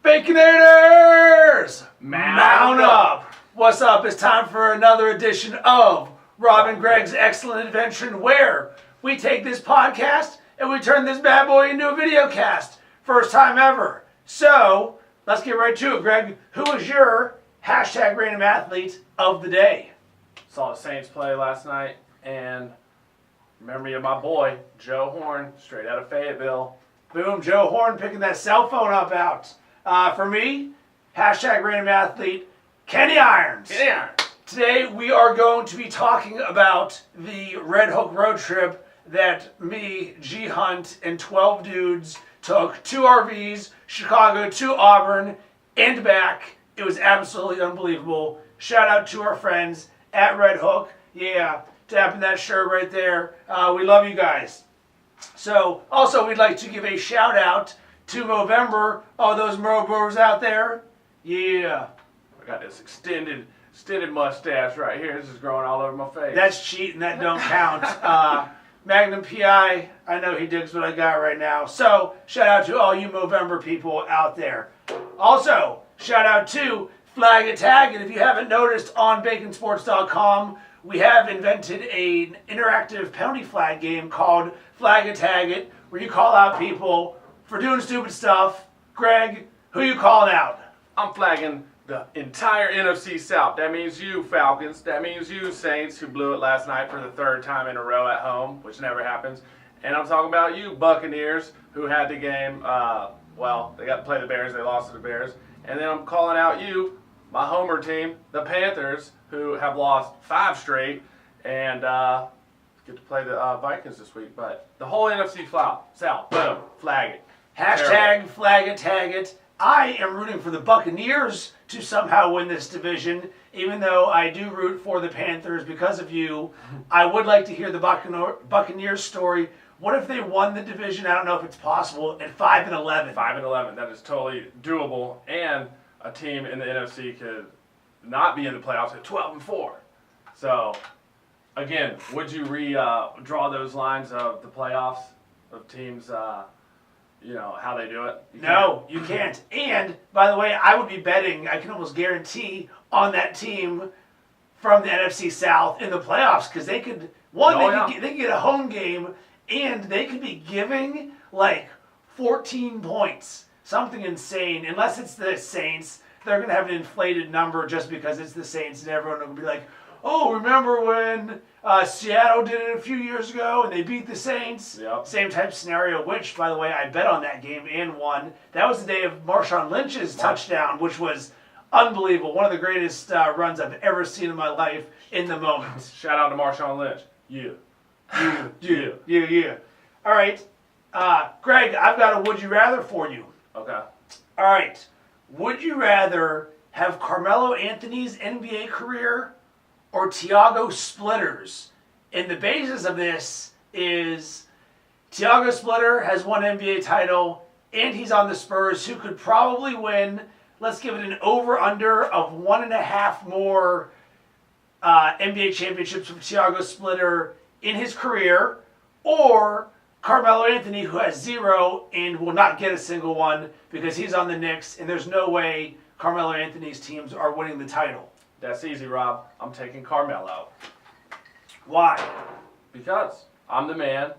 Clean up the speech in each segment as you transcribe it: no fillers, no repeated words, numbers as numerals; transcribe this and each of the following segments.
Baconators! Mount up! What's up? It's time for another edition of Rob and Greg's Excellent Adventure, where we take this podcast and we turn this bad boy into a video cast. First time ever. So, let's get right to it, Greg. Who is your hashtag random athlete of the day? Saw the Saints play last night, and remember me of my boy, Joe Horn, straight out of Fayetteville. Boom, Joe Horn picking that cell phone up out. For me, hashtag random athlete, Kenny Irons. Kenny Irons. Today we are going to be talking about the Redhook Road Trip that me, G Hunt, and 12 dudes took 2 RVs, Chicago to Auburn, and back. It was absolutely unbelievable. Shout out to our friends at Redhook. Yeah, tapping that shirt right there. We love you guys. So, also we'd like to give a shout out to Movember. All those Movers out there. Yeah. I got this extended mustache right here. This is growing all over my face. That's cheating. That don't count. Magnum PI, I know he digs what I got right now. So, shout out to all you Movember people out there. Also, shout out to Flag It Tag It. If you haven't noticed, on baconsports.com, we have invented an interactive penalty flag game called Flag It Tag It, where you call out people for doing stupid stuff. Greg, who you calling out? I'm flagging the entire NFC South. That means you, Falcons. That means you, Saints, who blew it last night for the 3rd time in a row at home, which never happens. And I'm talking about you, Buccaneers, who had the game, they got to play the Bears. They lost to the Bears. And then I'm calling out you, my homer team, the Panthers, who have lost 5 straight and get to play the Vikings this week. But the whole NFC South, boom, flag it. Hashtag Terrible. Flag It Tag It. I am rooting for the Buccaneers to somehow win this division, even though I do root for the Panthers because of you. I would like to hear the Buccaneers story. What if they won the division? I don't know if it's possible at 5-11. 5-11. That is totally doable. And a team in the NFC could not be in the playoffs at 12-4. So, again, would you draw those lines of the playoffs of teams? How they do it? No, you can't. And, by the way, I would be betting, I can almost guarantee, on that team from the NFC South in the playoffs, because they could, they could get a home game, and they could be giving, 14 points. Something insane. Unless it's the Saints, they're going to have an inflated number just because it's the Saints, and everyone will be like, oh, remember when Seattle did it a few years ago and they beat the Saints? Yep. Same type of scenario, which, by the way, I bet on that game and won. That was the day of Marshawn Lynch's touchdown, which was unbelievable. One of the greatest runs I've ever seen in my life in the moment. Shout out to Marshawn Lynch. You. All right. Greg, I've got a would you rather for you. Okay. All right. Would you rather have Carmelo Anthony's NBA career or Tiago Splitter's? And the basis of this is Tiago Splitter has won NBA title, and he's on the Spurs, who could probably win, let's give it an over-under of 1.5 more NBA championships from Tiago Splitter in his career, or Carmelo Anthony, who has 0 and will not get a single one because he's on the Knicks, and there's no way Carmelo Anthony's teams are winning the title. That's easy, Rob. I'm taking Carmelo. Why? Because I'm the man.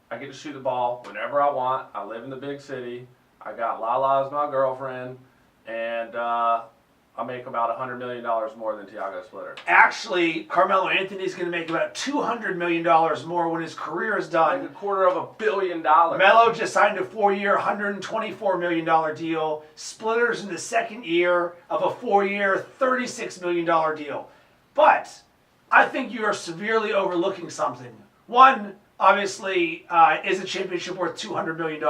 I get to shoot the ball whenever I want. I live in the big city. I got Lala as my girlfriend. And I make about $100 million more than Tiago Splitter. Actually, Carmelo Anthony's going to make about $200 million more when his career is done. Like $250 million. Melo just signed a 4-year, $124 million deal. Splitter's in the 2nd year of a 4-year, $36 million deal. But I think you are severely overlooking something. One, obviously, is a championship worth $200 million.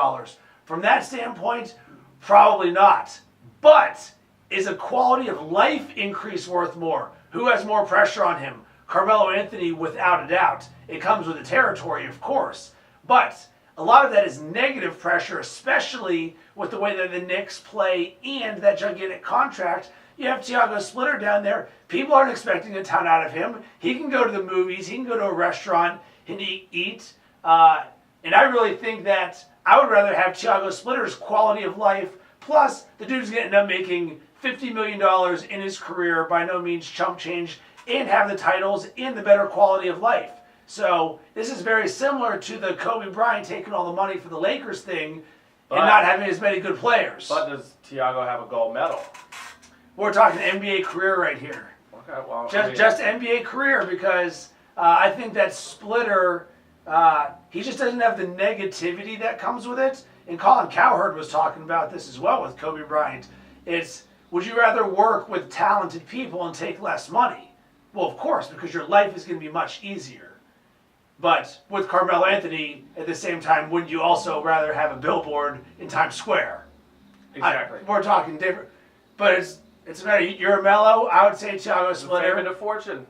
From that standpoint, probably not. But is a quality of life increase worth more? Who has more pressure on him? Carmelo Anthony, without a doubt. It comes with the territory, of course. But a lot of that is negative pressure, especially with the way that the Knicks play and that gigantic contract. You have Tiago Splitter down there. People aren't expecting a ton out of him. He can go to the movies. He can go to a restaurant and eat. And I really think that I would rather have Tiago Splitter's quality of life Plus, the dude's going to end up making $50 million in his career, by no means chump change, and have the titles and the better quality of life. So this is very similar to the Kobe Bryant taking all the money for the Lakers thing and not having as many good players. But does Thiago have a gold medal? We're talking NBA career right here. Okay, well, Just NBA career, because I think that splitter, he just doesn't have the negativity that comes with it. And Colin Cowherd was talking about this as well with Kobe Bryant. It's, would you rather work with talented people and take less money? Well, of course, because your life is going to be much easier. But with Carmelo Anthony, at the same time, wouldn't you also rather have a billboard in Times Square? Exactly. We're talking different. But it's a matter, you're a Mello, I would say Thiago Splitter. Payment of fortune.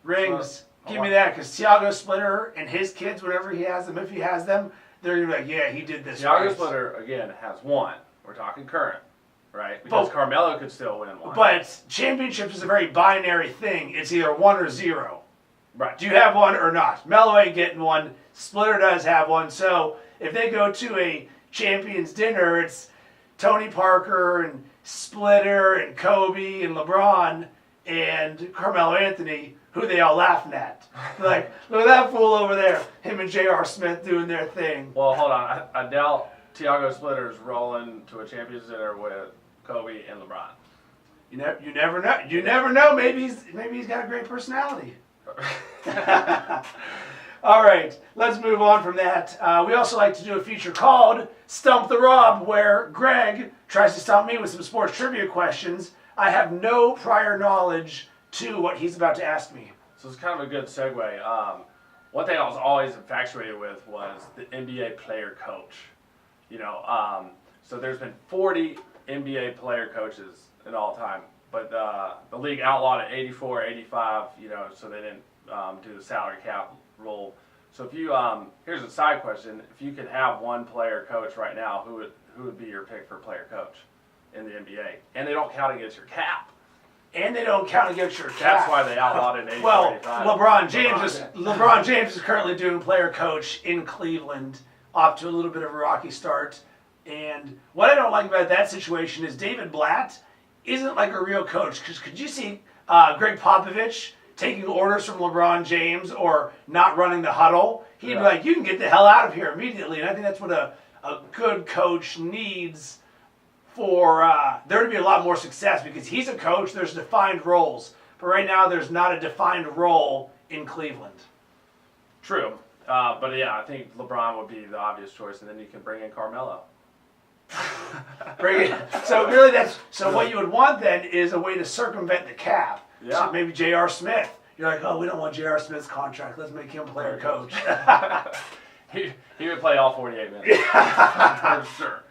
Rings. Give me that, because Thiago Splitter and his kids, whenever he has them, if he has them, they're going to be like, yeah, he did this. Thiago Splitter, again, has one. We're talking current, right? Because Carmelo could still win one. But championships is a very binary thing. It's either 1 or 0. Right. Do you have one or not? Melo ain't getting one. Splitter does have one. So if they go to a champions dinner, it's Tony Parker and Splitter and Kobe and LeBron and Carmelo Anthony, who they all laughing at. Like, look at that fool over there. Him and J.R. Smith doing their thing. Well, hold on. I doubt Thiago Splitter's rolling to a champions dinner with Kobe and LeBron. You never know. You never know. Maybe he's got a great personality. All right, let's move on from that. We also like to do a feature called Stump the Rob, where Greg tries to stump me with some sports trivia questions. I have no prior knowledge to what he's about to ask me. So it's kind of a good segue. One thing I was always infatuated with was the NBA player coach. So there's been 40 NBA player coaches in all time. But the league outlawed it 84, 85, so they didn't do the salary cap rule. So if you, here's a side question: if you could have one player coach right now, who would be your pick for player coach in the NBA? And they don't count against your cap. That's why they outlawed it in 84, Well, 85. LeBron James is currently doing player coach in Cleveland, off to a little bit of a rocky start. And what I don't like about that situation is David Blatt isn't like a real coach, because could you see Greg Popovich taking orders from LeBron James or not running the huddle? He'd be like, you can get the hell out of here immediately. And I think that's what a good coach needs for there to be a lot more success, because he's a coach, there's defined roles. But right now there's not a defined role in Cleveland. True. But yeah, I think LeBron would be the obvious choice, and then you can bring in Carmelo. So really, what you would want then is a way to circumvent the cap. Yeah. So maybe J.R. Smith. You're like, oh, we don't want J.R. Smith's contract. Let's make him player coach. he would play all 48 minutes. For sure.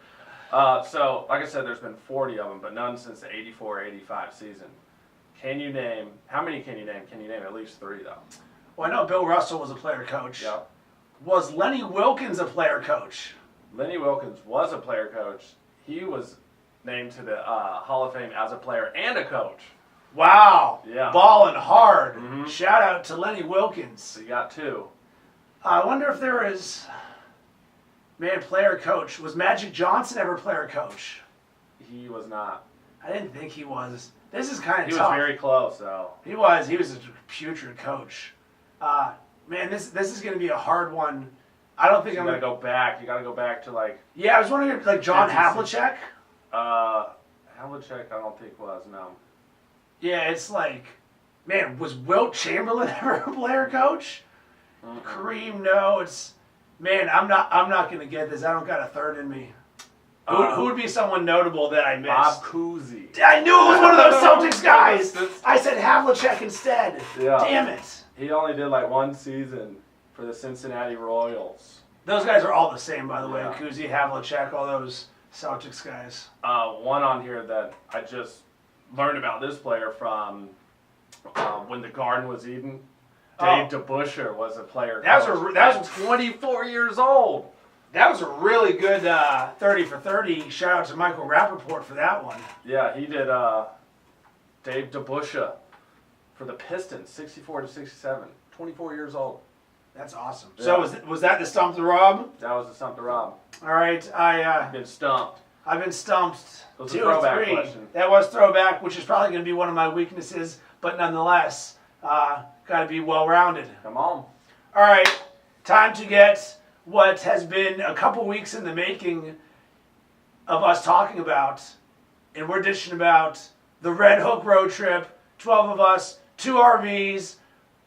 So, like I said, there's been 40 of them, but none since the 84-85 season. How many can you name? Can you name at least 3, though? Well, I know Bill Russell was a player coach. Yeah. Was Lenny Wilkins a player coach? Lenny Wilkins was a player coach. He was named to the Hall of Fame as a player and a coach. Wow. Yeah. Balling hard. Mm-hmm. Shout out to Lenny Wilkins. So you got 2. I wonder if there is, player coach. Was Magic Johnson ever player coach? He was not. I didn't think he was. This is kind of tough. tough. He was very close, though. He was a putrid coach. This is going to be a hard one. I don't think You gotta go back. You gotta go back to like. Yeah, I was wondering if like John Havlicek. Havlicek, I don't think was no. Yeah, it's like, was Wilt Chamberlain ever a player coach? Mm-hmm. Kareem, no. I'm not gonna get this. I don't got a third in me. Who would be someone notable that I missed? Bob Cousy. I knew it was one of those Celtics guys. I said Havlicek instead. Yeah. Damn it. He only did like 1 season for the Cincinnati Royals. Those guys are all the same, by the way. Yeah. Cousy, Havlicek, all those Celtics guys. One on here that I just learned about this player from when the Garden was Eden. Dave DeBusschere was a player. That was 24 years old. That was a really good 30 for 30. Shout out to Michael Rappaport for that one. Yeah, he did Dave DeBusschere for the Pistons, 64 to 67. 24 years old. That's awesome. Yeah. So was that the Stump the Rob? That was the Stump the Rob. All right, Been stumped. I've been stumped. It was a 2 or throwback 3. question. That was throwback, which is probably going to be one of my weaknesses, but nonetheless, got to be well-rounded. Come on. All right, time to get what has been a couple weeks in the making of us talking about, and we're dishing about the Redhook Road Trip, 12 of us, 2 RVs,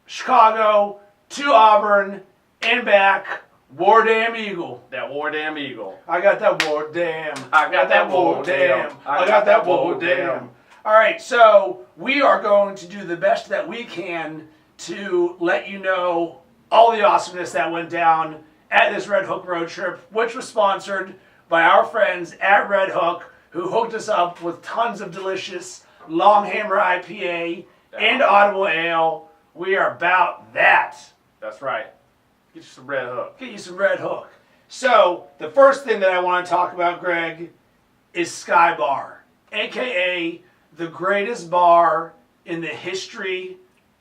Chicago, to Auburn, and back. War Damn Eagle. That War Damn Eagle. I got that war damn. I got that war damn. damn. I got that war damn. All right, so we are going to do the best that we can to let you know all the awesomeness that went down at this Redhook Road Trip, which was sponsored by our friends at Redhook, who hooked us up with tons of delicious Longhammer IPA and Audible Ale. We are about that. That's right. Get you some Redhook. Get you some Redhook. So, the first thing that I want to talk about, Greg, is Skybar, a.k.a. the greatest bar in the history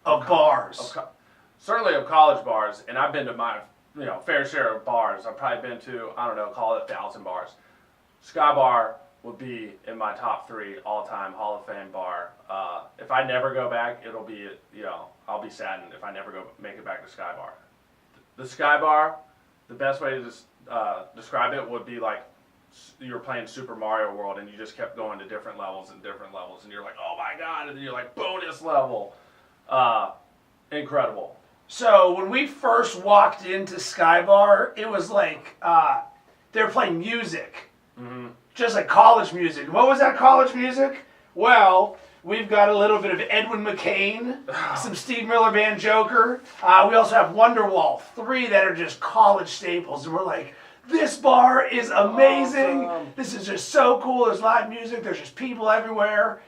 of bars. Certainly of college bars, and I've been to my fair share of bars. I've probably been to, I don't know, call it 1,000 bars. Skybar would be in my top 3 all-time Hall of Fame bar. If I never go back, it'll be, I'll be saddened if I never make it back to Skybar. The Skybar, the best way to describe it would be like you were playing Super Mario World and you just kept going to different levels, and you're like, oh my god, and then you're like, bonus level. Incredible. So when we first walked into Skybar, it was like they were playing music, just like college music. What was that college music? Well, we've got a little bit of Edwin McCain, some Steve Miller Band Joker. We also have Wonderwall, 3 that are just college staples. And we're like, this bar is amazing. Awesome. This is just so cool. There's live music. There's just people everywhere.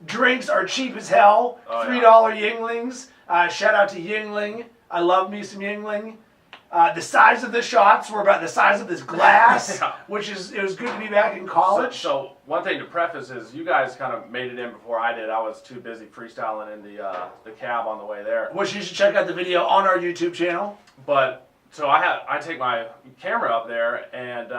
Drinks are cheap as hell. $3 Yinglings. Shout out to Yingling. I love me some Yingling. The size of the shots were about the size of this glass, which is, it was good to be back in college. So one thing to preface is you guys kind of made it in before I did. I was too busy freestyling in the cab on the way there. Which you should check out the video on our YouTube channel. But so I take my camera up there, and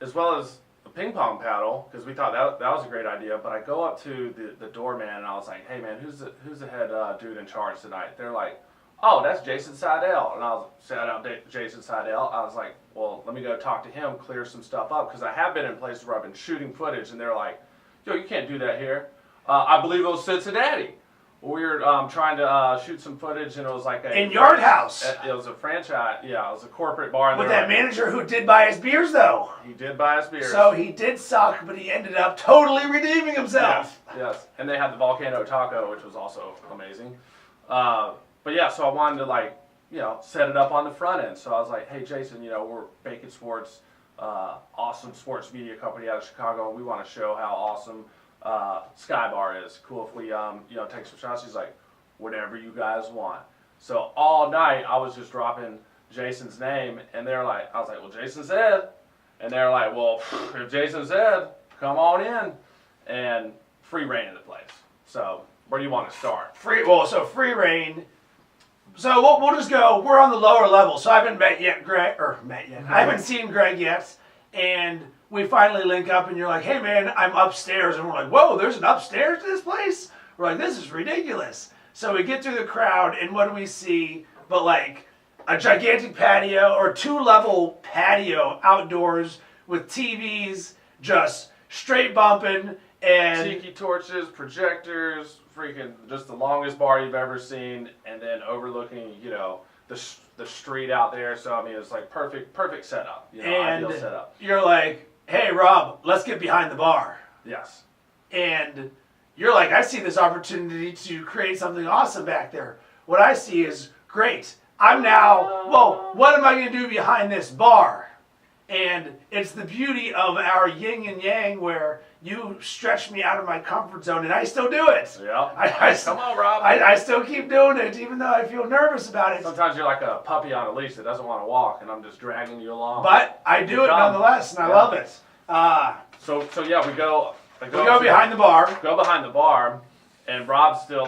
as well as the ping pong paddle, because we thought that was a great idea. But I go up to the doorman and I was like, hey man, who's the head dude in charge tonight? They're like, oh, that's Jason Seidel. And I was, shout out Jason Seidel. I was like, well, let me go talk to him, clear some stuff up. Because I have been in places where I've been shooting footage, and they're like, yo, you can't do that here. I believe it was Cincinnati. We were trying to shoot some footage, and it was like a... In Yard House. It was a franchise, yeah, it was a corporate bar. And with that manager who did buy us beers, though. He did buy us beers. So he did suck, but he ended up totally redeeming himself. Yes. And they had the Volcano Taco, which was also amazing. But yeah, so I wanted to set it up on the front end. So I was like, hey Jason, we're Bacon Sports, awesome sports media company out of Chicago, and we want to show how awesome Skybar is. Cool if we take some shots. He's like, whatever you guys want. So all night I was just dropping Jason's name, and I was like, well, Jason said, and they're like, well, if Jason said, come on in, and free reign of the place. So where do you want to start? Free reign. So we'll just go. We're on the lower level, so I haven't met Greg. I haven't seen Greg yet, and we finally link up, and you're like, "Hey, man, I'm upstairs," and we're like, "Whoa, there's an upstairs to this place?" We're like, "This is ridiculous." So we get through the crowd, and what do we see? But like a gigantic patio or 2-level patio outdoors with TVs, just straight bumping and tiki torches, projectors. Freaking just the longest bar you've ever seen, and then overlooking the street out there. So I mean, it's like perfect setup. And ideal setup. You're like, hey Rob, let's get behind the bar. Yes. And you're like, I see this opportunity to create something awesome back there. What I see is great. I'm now, what am I going to do behind this bar? And it's the beauty of our yin and yang, where you stretch me out of my comfort zone, and I still do it. Yeah. Come on, Rob. I still keep doing it, even though I feel nervous about it. Sometimes you're like a puppy on a leash that doesn't want to walk, and I'm just dragging you along. But I do it nonetheless, and I love it. So we go behind the bar. Go behind the bar, and Rob's still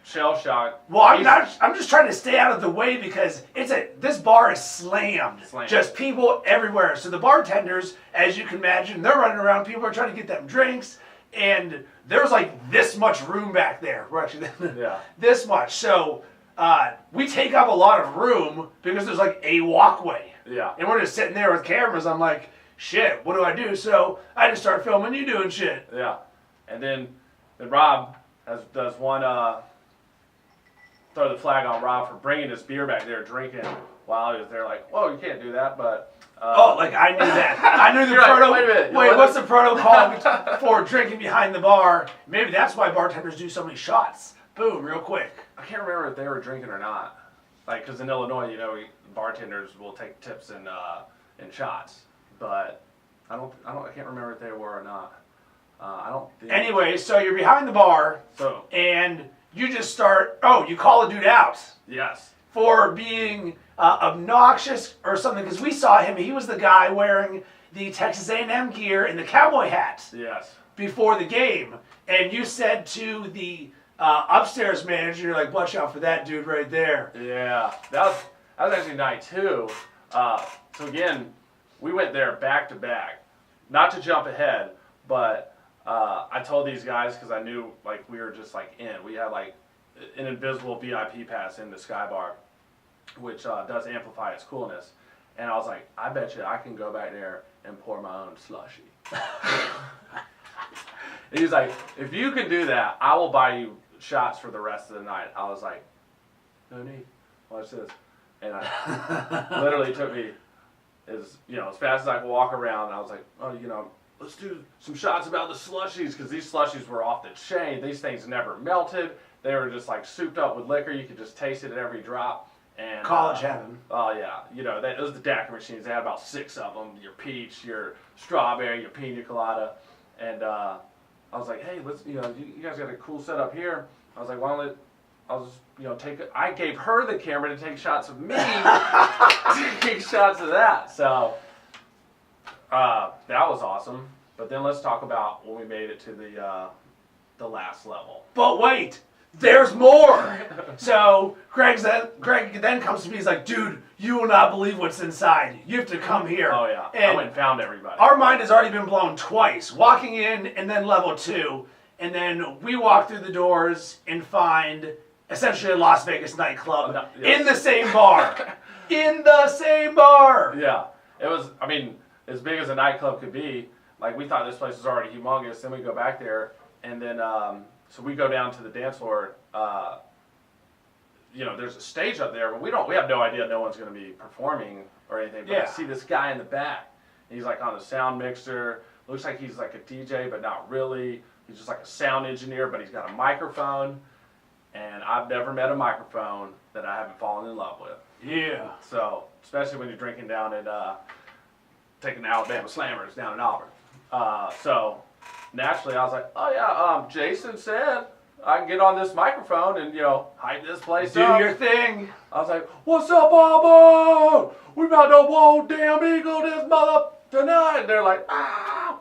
shell shocked. Well, I'm just trying to stay out of the way because this bar is slammed. Just people everywhere. So the bartenders, as you can imagine, they're running around. People are trying to get them drinks, and there's like this much room back there. We're actually this much. So we take up a lot of room because there's like a walkway. Yeah. And we're just sitting there with cameras. I'm like, shit, what do I do? So I just start filming you doing shit. Yeah. And then Rob does one, throw the flag on Rob for bringing this beer back there, drinking while he was there. Like, whoa, you can't do that, but... like I knew that. I knew the protocol. Like, wait a minute. Wait, what's the protocol for drinking behind the bar? Maybe that's why bartenders do so many shots. Boom, real quick. I can't remember if they were drinking or not. Like, because in Illinois, you know, bartenders will take tips and shots, but I can't remember if they were or not. I don't think. Anyway, so you're behind the bar, and you just start. Oh, you call a dude out. Yes. For being obnoxious or something, because we saw him. He was the guy wearing the Texas A&M gear and the cowboy hat. Yes. Before the game, and you said to the upstairs manager, you're like, watch out for that dude right there. Yeah, that was actually night 2. So again, we went there back to back. Not to jump ahead, but I told these guys because I knew like we were just like in. We had like an invisible VIP pass into Skybar, which does amplify its coolness. And I was like, I bet you I can go back there and pour my own slushy. And he's like, if you can do that, I will buy you shots for the rest of the night. I was like, no need. Watch this. And I literally took me as fast as I could walk around. And I was like, oh, let's do some shots about the slushies, because these slushies were off the chain. These things never melted. They were just like souped up with liquor. You could just taste it at every drop. And college heaven. Oh yeah, it was the DAC machines. They had about 6 of them. Your peach, your strawberry, your pina colada, and I was like, hey, let's you guys got a cool setup here. I was like, why don't I'll just take it. I gave her the camera to take shots of me, take shots of that. So that was awesome. But then let's talk about when we made it to the last level. But wait. There's more. So Greg then comes to me. He's like, dude, you will not believe what's inside. You have to come here. Oh yeah. And I went and found everybody. Our mind has already been blown twice. Walking in and then level 2. And then we walk through the doors and find essentially a Las Vegas nightclub in the same bar. In the same bar. Yeah. It was, as big as a nightclub could be. Like, we thought this place was already humongous. Then we go back there, and then so we go down to the dance floor. There's a stage up there, but we have no idea no one's going to be performing or anything. But I see this guy in the back. He's like on a sound mixer. Looks like he's like a DJ, but not really. He's just like a sound engineer, but he's got a microphone. And I've never met a microphone that I haven't fallen in love with. Yeah. So, especially when you're drinking down at taking the Alabama Slammers down in Auburn. So naturally, I was like, oh yeah, Jason said I can get on this microphone and, hype this place up. Do your thing. I was like, what's up, Auburn? We about to whoa, damn eagle this mother tonight. And they're like, ah.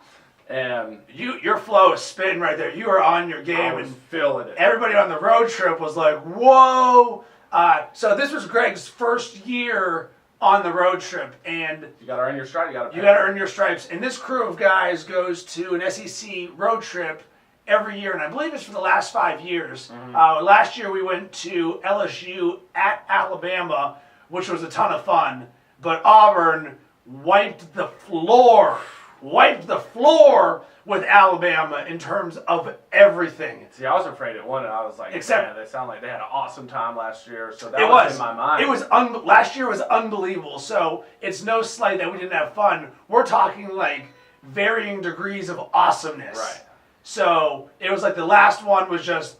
And your flow is spitting right there. You are on your game. I was feeling it. Everybody on the road trip was like, whoa. So this was Greg's first year on the road trip, and you got to earn your stripes. You got to earn your stripes. And this crew of guys goes to an SEC road trip every year, and I believe it's for the last 5 years. Mm-hmm. Last year we went to LSU at Alabama, which was a ton of fun. But Auburn wiped the floor with Alabama in terms of everything. See, I was afraid it won, and I was like, man, they sound like they had an awesome time last year. So that was in my mind. It was last year was unbelievable. So it's no slight that we didn't have fun. We're talking like varying degrees of awesomeness. Right. So it was like the last one was just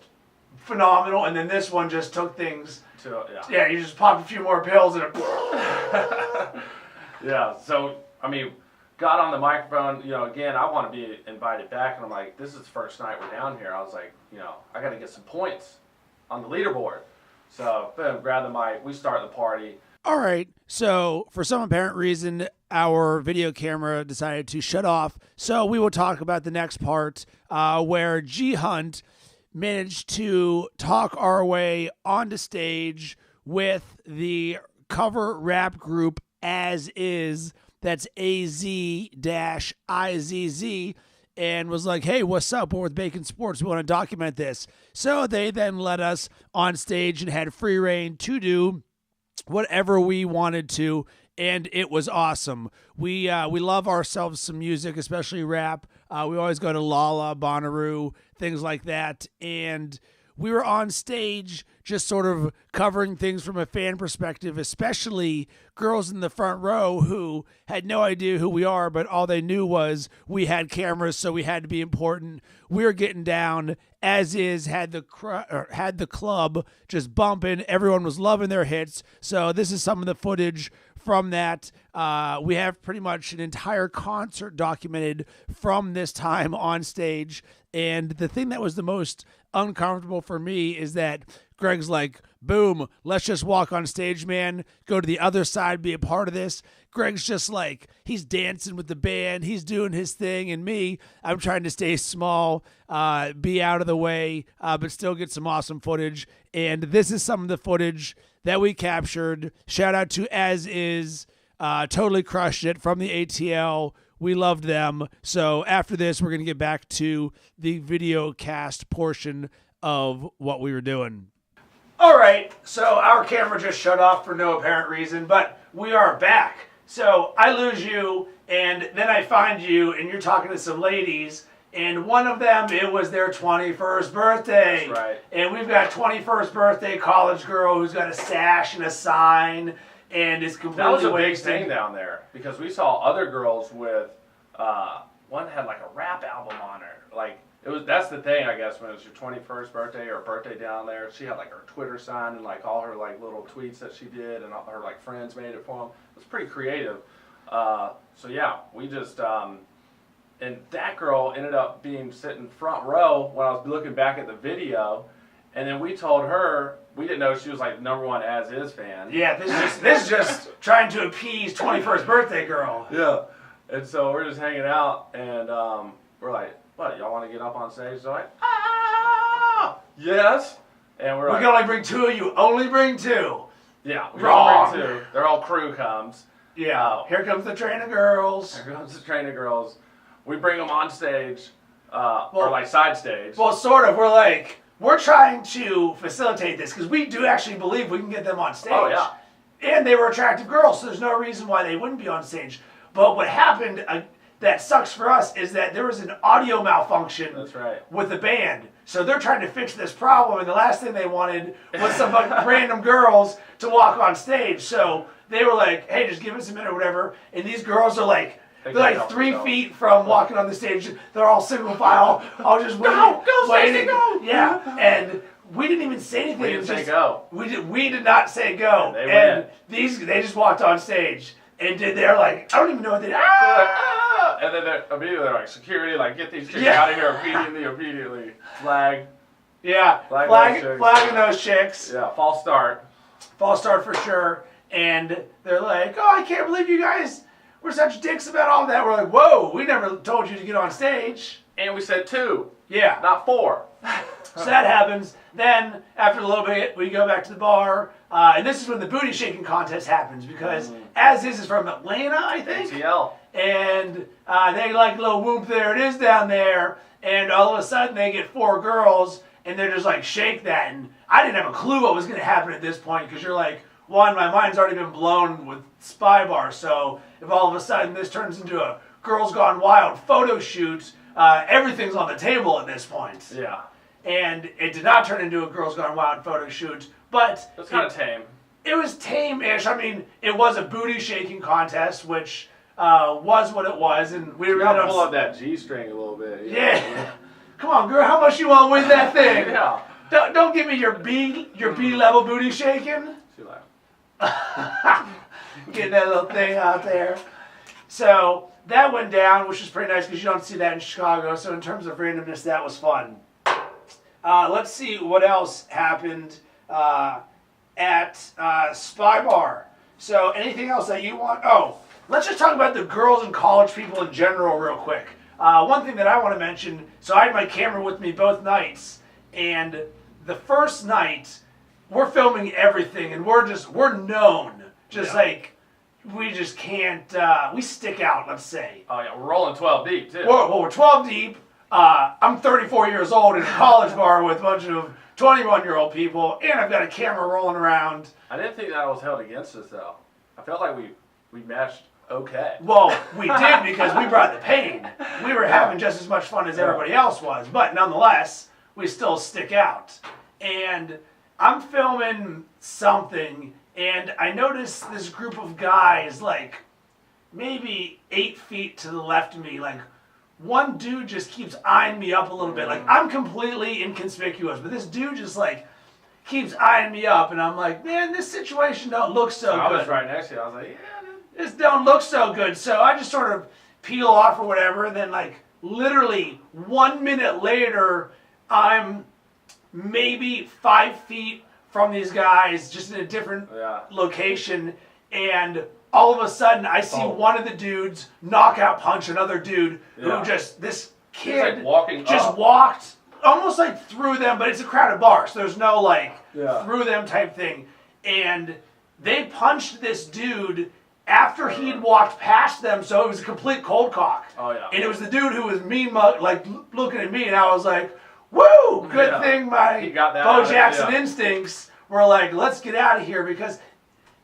phenomenal, and then this one just took things. Yeah, you just popped a few more pills and yeah. So got on the microphone, again, I want to be invited back, and I'm like, this is the first night we're down here. I was like, I got to get some points on the leaderboard. So, boom, grab the mic, we start the party. All right, so for some apparent reason, our video camera decided to shut off, so we will talk about the next part where G Hunt managed to talk our way onto stage with the cover rap group Az-izz. That's az-izz, and was like, hey, what's up? We're with Bacon Sports. We want to document this. So they then let us on stage and had free reign to do whatever we wanted to, and it was awesome. We love ourselves some music, especially rap. We always go to Lala, Bonnaroo, things like that, and we were on stage just sort of covering things from a fan perspective, especially girls in the front row who had no idea who we are, but all they knew was we had cameras, so we had to be important. We were getting down. Az-izz had the club just bumping. Everyone was loving their hits. So this is some of the footage from that. We have pretty much an entire concert documented from this time on stage. And the thing that was the most uncomfortable for me is that Greg's like, boom, let's just walk on stage, man. Go to the other side, be a part of this. Greg's just like, he's dancing with the band. He's doing his thing. And me, I'm trying to stay small, be out of the way, but still get some awesome footage. And this is some of the footage that we captured. Shout out to Az-izz. Totally crushed it from the ATL. We loved them. So after this, we're going to get back to the video cast portion of what we were doing. All right, so our camera just shut off for no apparent reason, but we are back. So I lose you, and then I find you, and you're talking to some ladies, and one of them, it was their 21st birthday. That's right. And we've got 21st birthday college girl who's got a sash and a sign, and is completely That was a big wasted. thing down there because we saw other girls with one had like a rap album on her. Like that's the thing, I guess, when it was your 21st birthday or birthday down there. She had like her Twitter sign and like all her like little tweets that she did, and all her like friends made it for them. It was pretty creative. So yeah, we just and that girl ended up being sitting front row when I was looking back at the video, and then we told her. We didn't know she was like the #1 Az-izz fan. Yeah, this is just trying to appease 21st birthday girl. Yeah. And so we're just hanging out, and we're like, what, y'all want to get up on stage? They're like, yes. And We can only bring two of you. Only bring two. Yeah, we Wrong. all bring two. Their whole crew comes. Yeah. Here comes the train of girls. Here comes the train of girls. We bring them on stage, or like side stage. Well, sort of. We're trying to facilitate this because we do actually believe we can get them on stage. Oh, yeah. And they were attractive girls, so there's no reason why they wouldn't be on stage. But what happened that sucks for us is that there was an audio malfunction That's right. with the band. So they're trying to fix this problem, and the last thing they wanted was some random girls to walk on stage. So they were like, hey, just give us a minute or whatever. And these girls are like, they're like 3 feet from walking on the stage. They're all single file. I'll just wait. Go, Stacey, go. Yeah, and we didn't even say anything. We didn't say go. We did not say go. Yeah, they they just walked on stage and they're like, I don't even know what they did. And then immediately they're like, security, like, get these chicks out of here immediately. Flag. Yeah, flagging those chicks. Yeah, false start. False start for sure. And they're like, oh, I can't believe you guys were such dicks about all that. We're like, whoa, we never told you to get on stage. And we said 2. Yeah. Not 4. So that happens. Then, after a little bit, we go back to the bar. And this is when the booty shaking contest happens because Az-izz is from Atlanta, I think. ATL. And they like a little whoop, there it is down there. And all of a sudden, they get 4 girls, and they're just like, shake that. And I didn't have a clue what was going to happen at this point because you're like, one, my mind's already been blown with Skybar. So if all of a sudden this turns into a Girls Gone Wild photo shoot, everything's on the table at this point. Yeah. And it did not turn into a Girls Gone Wild photo shoot, but It was kind of tame. It was tame-ish. I mean, it was a booty shaking contest, which was what it was, and we were gonna pull up that G string a little bit. Yeah. Come on, girl, how much you want with that thing? Yeah. Don't give me your B level booty shaking. She laughed. Getting that little thing out there. So that went down, which was pretty nice because you don't see that in Chicago. So in terms of randomness, that was fun. Let's see what else happened at Skybar. So anything else that you want? Oh, let's just talk about the girls and college people in general real quick. One thing that I want to mention, so I had my camera with me both nights, And the first night, we're filming everything, and we're known. Just like, we just can't, we stick out, let's say. Oh, yeah, we're rolling 12 deep, too. We're 12 deep. I'm 34 years old in a college bar with a bunch of 21-year-old people, and I've got a camera rolling around. I didn't think that was held against us, though. I felt like we matched okay. Well, we did because we brought the pain. We were having just as much fun as everybody else was, but nonetheless, we still stick out. And I'm filming something, and I noticed this group of guys, like, maybe 8 feet to the left of me, like, one dude just keeps eyeing me up a little bit. Like, I'm completely inconspicuous, but this dude just, like, keeps eyeing me up, and I'm like, man, this situation don't look so good. I was right next to you. I was like, yeah, dude. This don't look so good. So I just sort of peel off or whatever, and then, like, literally 1 minute later, I'm maybe 5 feet from these guys, just in a different location, and all of a sudden I see one of the dudes knockout punch another dude who this kid like walking just walked almost like through them, but it's a crowded bar, so there's no like through them type thing. And they punched this dude after he'd walked past them, so it was a complete cold cock. Oh, yeah. And it was the dude who was mean like looking at me, and I was like, woo! Good thing my Bo Jackson instincts were like, let's get out of here, because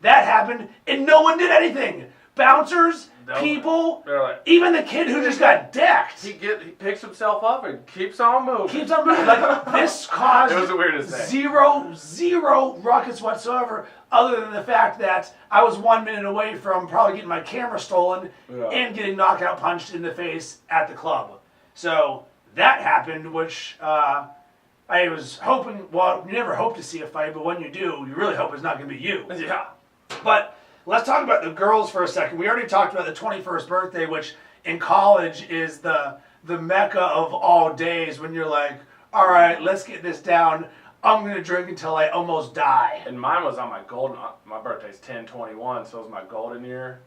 that happened and no one did anything. Bouncers, people, like, even the kid who just got decked. He picks himself up and keeps on moving. Like, this caused it was the weirdest thing. Zero ruckus whatsoever, other than the fact that I was 1 minute away from probably getting my camera stolen and getting knockout punched in the face at the club. So that happened, which I was hoping, well, you never hope to see a fight, but when you do, you really hope it's not going to be you. Yeah. But let's talk about the girls for a second. We already talked about the 21st birthday, which in college is the mecca of all days, when you're like, all right, let's get this down. I'm going to drink until I almost die. And mine was on my birthday's 10/21, so it was my golden year.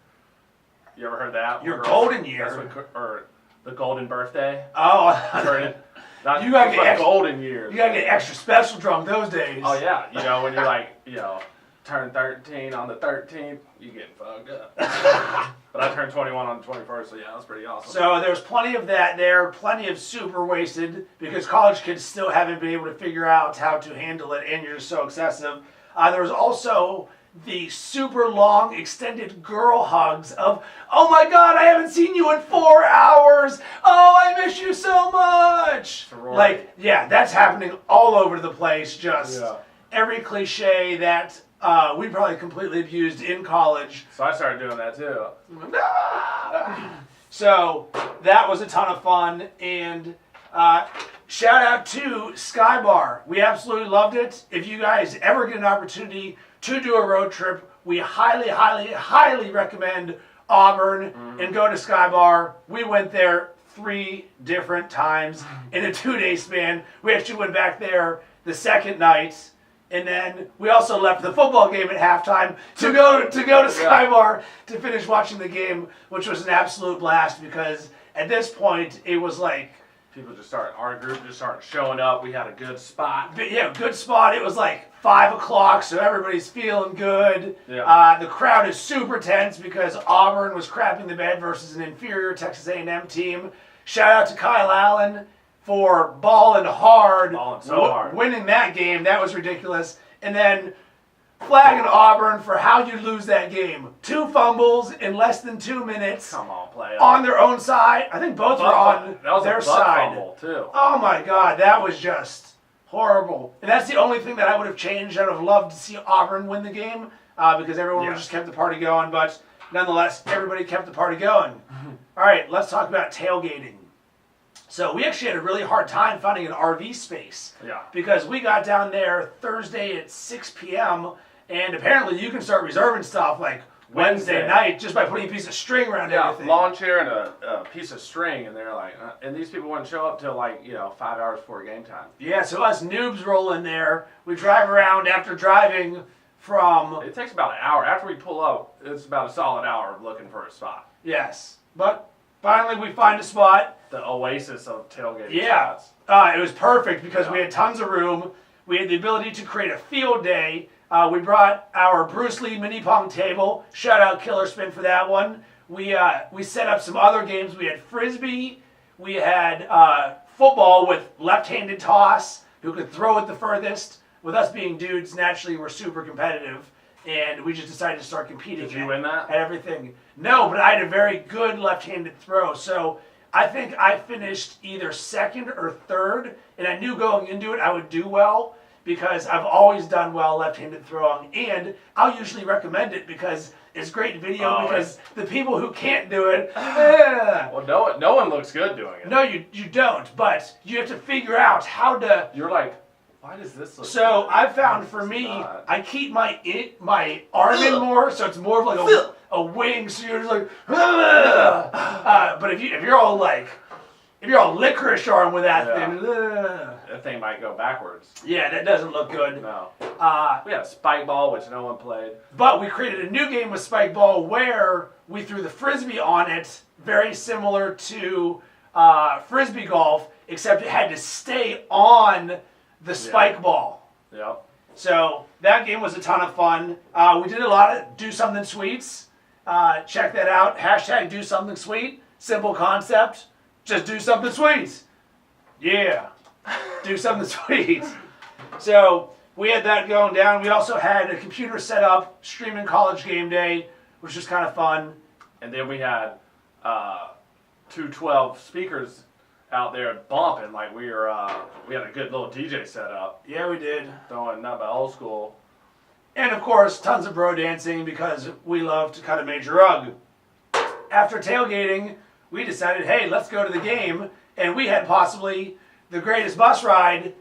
You ever heard that? Your golden year? That's what, or the golden birthday. Oh. Heard it? You gotta get golden years. You got to get extra special drunk those days. Oh, yeah. You know, when you're like, turn 13 on the 13th, you getting fucked up. But I turned 21 on the 21st, so yeah, that was pretty awesome. So there's plenty of that there, plenty of super wasted, because college kids still haven't been able to figure out how to handle it, and you're just so excessive. There was also the super long extended girl hugs of, oh my god, I haven't seen you in 4 hours. Oh, I miss you so much. Sorority. Like, yeah, that's happening all over the place. Just every cliche that we probably completely abused in college. So I started doing that too. So that was a ton of fun, and shout out to Skybar. We absolutely loved it. If you guys ever get an opportunity to do a road trip, we highly, highly, highly recommend Auburn and go to Skybar. We went there 3 different times in a 2-day span. We actually went back there the second night, and then we also left the football game at halftime to go to Skybar to finish watching the game, which was an absolute blast, because at this point it was like, our group just started showing up. We had a good spot. But yeah, good spot. It was like 5 o'clock, so everybody's feeling good. Yeah. The crowd is super tense because Auburn was crapping the bed versus an inferior Texas A&M team. Shout out to Kyle Allen for balling hard, winning that game. That was ridiculous. And then flagging Auburn for how you lose that game. 2 fumbles in less than 2 minutes. Come on, play it. On their own side. I think both were on their side. Fumble too. Oh my god, that was just horrible. And that's the only thing that I would have changed. I would have loved to see Auburn win the game because everyone would have just kept the party going. But nonetheless, everybody kept the party going. All right, let's talk about tailgating. So we actually had a really hard time finding an RV space. Yeah. Because we got down there Thursday at 6 p.m. and apparently you can start reserving stuff like Wednesday night just by putting a piece of string around everything. Yeah, lawn chair and a piece of string, and they're like, and these people wouldn't show up till 5 hours before game time. Yeah, so us noobs roll in there. We drive around after driving from... It takes about an hour. After we pull up, it's about a solid hour of looking for a spot. Yes, but finally we find a spot. The oasis of tailgating Yeah. spots. It was perfect because we had tons of room. We had the ability to create a field day. We brought our Bruce Lee mini pong table. Shout out Killer Spin for that one. We set up some other games. We had frisbee. We had football with left-handed toss, who could throw it the furthest. With us being dudes, naturally we're super competitive, and we just decided to start competing. Did you win that? At everything. No, but I had a very good left-handed throw. So I think I finished either second or third, and I knew going into it I would do well because I've always done well left-handed throwing, and I'll usually recommend it because it's great video because the people who can't do it, Well, no one looks good doing it. no, you don't, but you have to figure out how to. You're like, why does this look So good? I found for me, I keep my arm in more, so it's more of like a wing. So you're just like, but if you're all like, if you're all licorice arm with that thing, that thing might go backwards. yeah, that doesn't look good. No. We had a spike ball, which no one played. But we created a new game with spike ball where we threw the frisbee on it, very similar to frisbee golf, except it had to stay on the spike ball. Yep. So that game was a ton of fun. We did a lot of do something sweets. Check that out. Hashtag do something sweet. Simple concept. Just do something sweet. Yeah. Do something sweet. So we had that going down. We also had a computer set up streaming college game day, which was kind of fun. And then we had 212 speakers out there bumping like we had a good little DJ set up. Yeah, we did. Throwing nothing but old school. And of course, tons of bro dancing because we love to cut a major rug. After tailgating, we decided, hey, let's go to the game. And we had possibly the greatest bus ride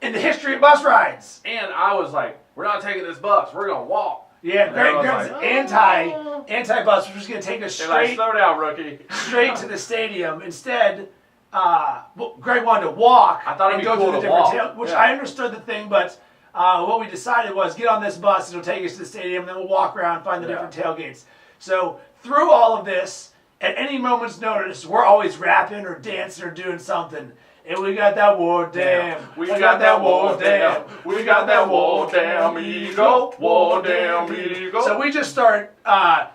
in the history of bus rides. And I was like, we're not taking this bus. We're going to walk. Yeah, Greg's like, anti-bus, which was going to take us They're like, straight slow down, rookie. straight to the stadium. Instead, Greg wanted to walk I thought it'd and be go cool through the to different walk. which Yeah. I understood the thing, but what we decided was get on this bus, it'll take us to the stadium, then we'll walk around, find the different tailgates. So through all of this, at any moment's notice, we're always rapping or dancing or doing something. And we got that war damn. We got that war damn. We got that war damn eagle. War damn eagle. So we just start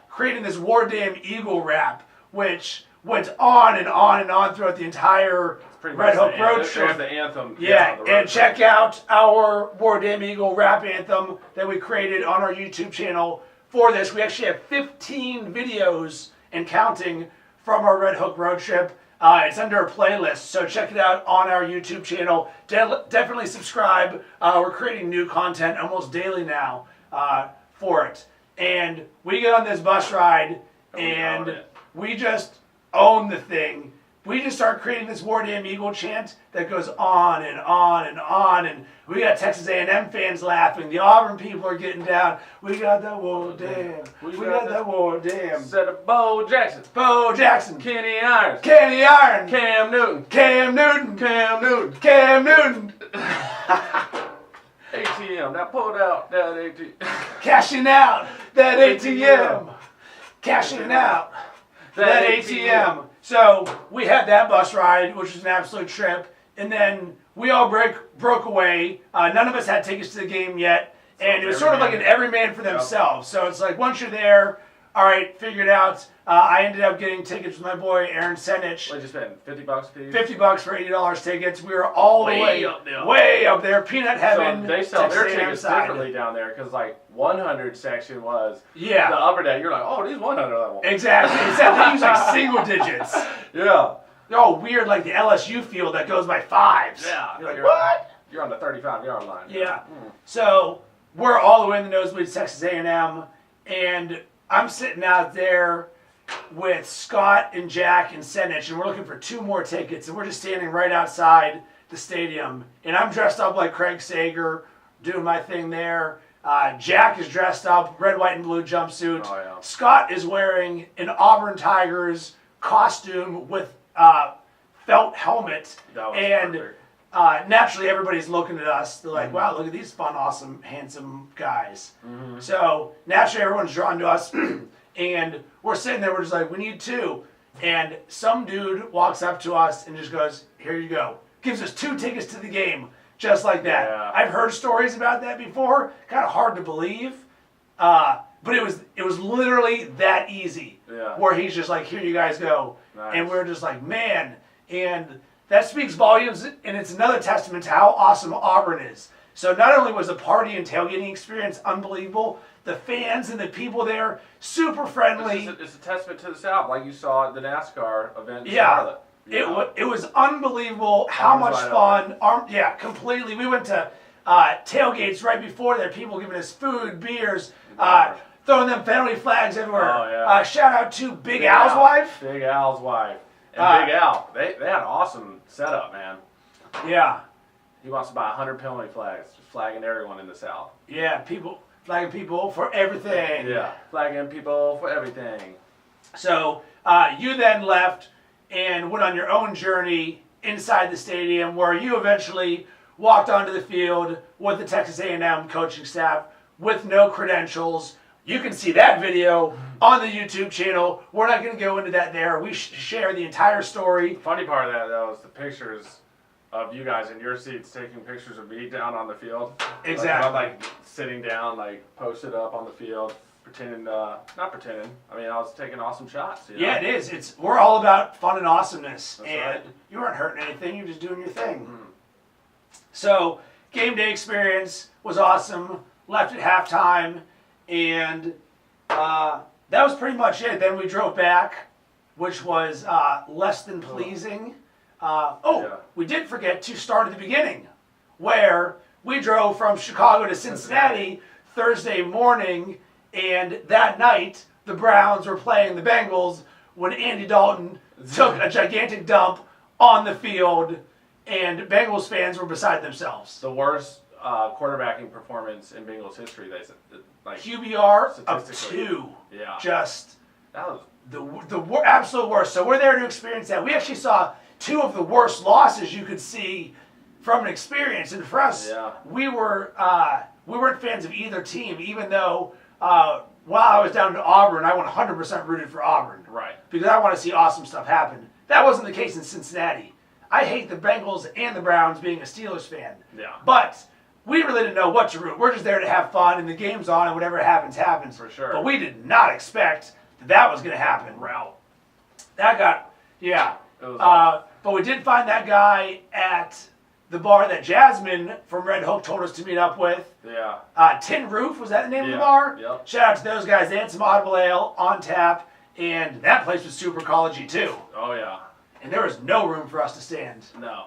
creating this war damn eagle rap, which went on and on and on throughout the entire Redhook Road It was Trip. the anthem. Yeah, the road and check out our War Damn Eagle rap anthem that we created on our YouTube channel for this. We actually have 15 videos and counting from our Redhook Road Trip. It's under a playlist, so check it out on our YouTube channel. Definitely subscribe. We're creating new content almost daily now for it. And we get on this bus ride, and we just own the thing. We just start creating this War Damn Eagle chant that goes on and on and on, and we got Texas A&M fans laughing. The Auburn people are getting down. We got that War Damn. We got that War Damn. Said of Bo Jackson. Bo Jackson. Kenny Irons. Kenny Iron. Cam Newton. Cam Newton. Cam Newton. Cam Newton. ATM. Now pulled out that ATM. Cashing out that ATM. Cashing out that ATM. So we had that bus ride, which was an absolute trip. And then we all broke away. None of us had tickets to the game yet. And it was sort of like an every man for themselves. So it's like once you're there, all right, figure it out. I ended up getting tickets with my boy Aaron Senich. What did you spend? $50 a piece? $50 for $80 tickets. We were all the way up there. way up there. Peanut heaven. So they sell their Texas A&M tickets side. differently down there because like 100 section was the Yeah, upper deck. You're like, oh, these 100 level. exactly. Except they use like single digits. Yeah. They're all weird, like the LSU field that goes by fives. Yeah. You're like, what? You're on the 35-yard line. Yeah. So we're all the way in the nosebleeds, Texas A&M, and I'm sitting out there with Scott and Jack and Senich, and we're looking for 2 more tickets, and we're just standing right outside the stadium, and I'm dressed up like Craig Sager, doing my thing there. Jack is dressed up, red, white, and blue jumpsuit. Oh, yeah. Scott is wearing an Auburn Tigers costume with felt helmet, That was and perfect. Naturally everybody's looking at us. They're like, wow, look at these fun, awesome, handsome guys. So naturally everyone's drawn to us, and we're sitting there, we're just like, we need 2. And some dude walks up to us and just goes, "Here you go." Gives us 2 tickets to the game, just like that. Yeah. I've heard stories about that before. Kind of hard to believe, but it was literally that easy. Yeah. Where he's just like, "Here you guys go," Nice. and we're just like, man, and that speaks volumes, and it's another testament to how awesome Auburn is. So not only was the party and tailgating experience unbelievable, the fans and the people there super friendly. It's a testament to the South, like you saw at the NASCAR event in Yeah. Charlotte. It was unbelievable how Arms much wide fun. Yeah, completely. We went to tailgates right before there. People giving us food, beers, throwing them family flags everywhere. Oh, yeah. Shout out to Big Al's wife. Big Al's wife. And Big Al. They had an awesome setup, man. Yeah, He wants to buy 100 penalty flags, just flagging everyone in the South. yeah. People flagging people for everything. Yeah, flagging people for everything. So you then left and went on your own journey inside the stadium, where you eventually walked onto the field with the Texas A&M coaching staff with no credentials. You can see that video on the YouTube channel. We're not going to go into that there. We share the entire story. Funny part of that, though, is the pictures of you guys in your seats taking pictures of me down on the field. Exactly. Like sitting down, like posted up on the field, pretending, not pretending. I mean, I was taking awesome shots. You know? Yeah, it is. We're all about fun and awesomeness. That's and right. you weren't hurting anything. You're just doing your thing. Mm. So game day experience was awesome. Left at halftime, and that was pretty much it. Then we drove back, which was less than pleasing. Yeah. We did forget to start at the beginning, where we drove from Chicago to Cincinnati Thursday morning, and that night the Browns were playing the Bengals when Andy Dalton took a gigantic dump on the field, and Bengals fans were beside themselves. The worst quarterbacking performance in Bengals history. They said, like QBR of statistically. 2. Yeah. Just That was the absolute worst. So we're there to experience that. We actually saw 2 of the worst losses you could see from an experience. And for us, Yeah. we weren't fans of either team, even though while I was down to Auburn, I 100% rooted for Auburn. right. Because I want to see awesome stuff happen. That wasn't the case in Cincinnati. I hate the Bengals and the Browns being a Steelers fan. Yeah. But we really didn't know what to root. We're just there to have fun, and the game's on, and whatever happens, happens. For sure. But we did not expect that was going to happen. Route. That got, yeah. It was But we did find that guy at the bar that Jasmine from Redhook told us to meet up with. Yeah. Tin Roof, was that the name of the Yeah, bar? yep. Shout out to those guys. They had some Audible Ale on tap, and that place was super collegey too. Oh, yeah. And there was no room for us to stand. No.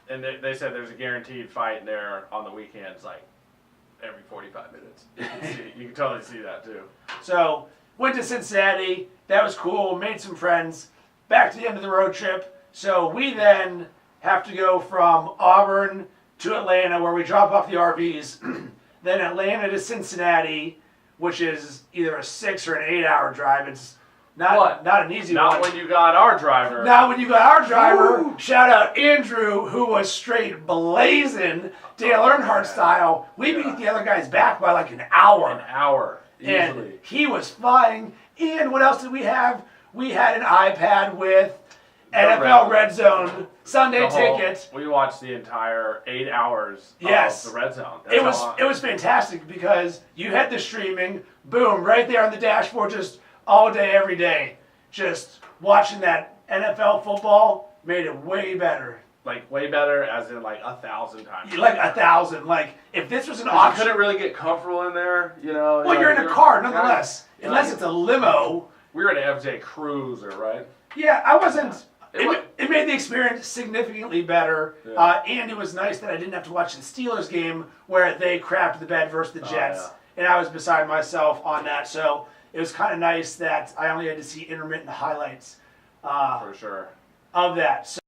And they said there's a guaranteed fight there on the weekends, like every 45 minutes. You can totally see that too. So, went to Cincinnati. That was cool. Made some friends. Back to the end of the road trip. So, we then have to go from Auburn to Atlanta, where we drop off the RVs. Then Atlanta to Cincinnati, which is either a 6 or an 8-hour drive. It's not an easy one. Not when you got our driver. Now, when you got our driver, shout out Andrew, who was straight blazing Dale Earnhardt style. We beat the other guys back by like an hour. An hour. Easily. And he was flying. And what else did we have? We had an iPad with NFL Red Zone Sunday ticket. We watched the entire 8 hours Yes. of the Red Zone. It was fantastic because you had the streaming, boom, right there on the dashboard, just all day, every day. Just watching that NFL football made it way better. Like, way better, as in like 1,000 times. Like 1,000. Like, if this was an You option. couldn't really get comfortable in there, you know. Well, you're in a car, nonetheless. Unless it's a limo. We were in an FJ Cruiser, right? Yeah, I wasn't. It It made the experience significantly better. Yeah. And it was nice that I didn't have to watch the Steelers game where they crapped the bed versus the Jets. yeah. And I was beside myself on that. So it was kind of nice that I only had to see intermittent highlights For sure. of that. So